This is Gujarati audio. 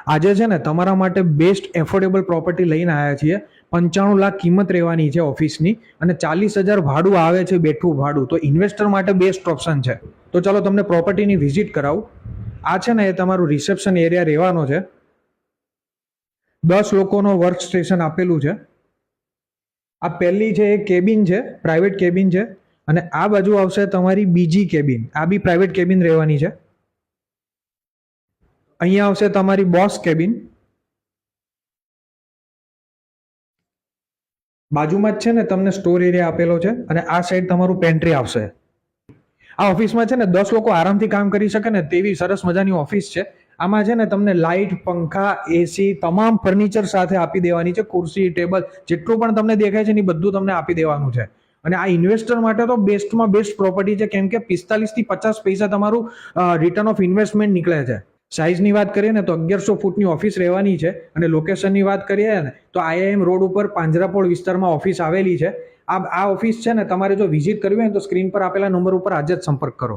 આજે છે ને તમારા માટે બેસ્ટ એફોર્ડેબલ પ્રોપર્ટી લઈને આવ્યા છીએ. 95 લાખ કિંમત રહેવાની છે ઓફિસની અને 40,000 ભાડું આવે છે, બેઠું ભાડું. તો ઇન્વેસ્ટર માટે બેસ્ટ ઓપ્શન છે. તો ચાલો તમને પ્રોપર્ટીની વિઝિટ કરાવું. આ છે ને એ તમારું રિસેપ્શન એરિયા રહેવાનો છે. 10 લોકોનો વર્ક સ્ટેશન આપેલું છે. આ પહેલી છે એ કેબિન છે, પ્રાઇવેટ કેબિન છે. અને આ બાજુ આવશે તમારી બીજી કેબિન. આ બી પ્રાઇવેટ કેબિન રહેવાની છે. અહીંયા આવશે તમારી બોસ કેબિન. બાજુમાં જ છે ને તમને સ્ટોર એરિયા આપેલો છે અને આ સાઈડ તમારું પેન્ટ્રી આવશે. આ ઓફિસમાં છે ને 10 લોકો આરામથી કામ કરી શકે ને તેવી સરસ મજાની ઓફિસ છે. આમાં છે ને તમને લાઇટ, પંખા, એસી તમામ ફર્નિચર સાથે આપી દેવાની છે. ખુરશી, ટેબલ જેટલું પણ તમને દેખાય છે ને બધું તમને આપી દેવાનું છે. અને આ ઇન્વેસ્ટર માટે તો બેસ્ટમાં બેસ્ટ પ્રોપર્ટી છે, કેમ કે 45 થી 50 પૈસા તમારું રિટર્ન ઓફ ઇન્વેસ્ટમેન્ટ નીકળે છે. સાઇઝની વાત કરીએ ને તો 1100 ફૂટની ઓફિસ રહેવાની છે. અને લોકેશનની વાત કરીએ ને તો IIM રોડ ઉપર પાંજરાપોળ વિસ્તારમાં ઓફિસ આવેલી છે. આ ઓફિસ છે ને તમારે જો વિઝિટ કરવી હોય તો સ્ક્રીન પર આપેલા નંબર ઉપર આજે જ સંપર્ક કરો.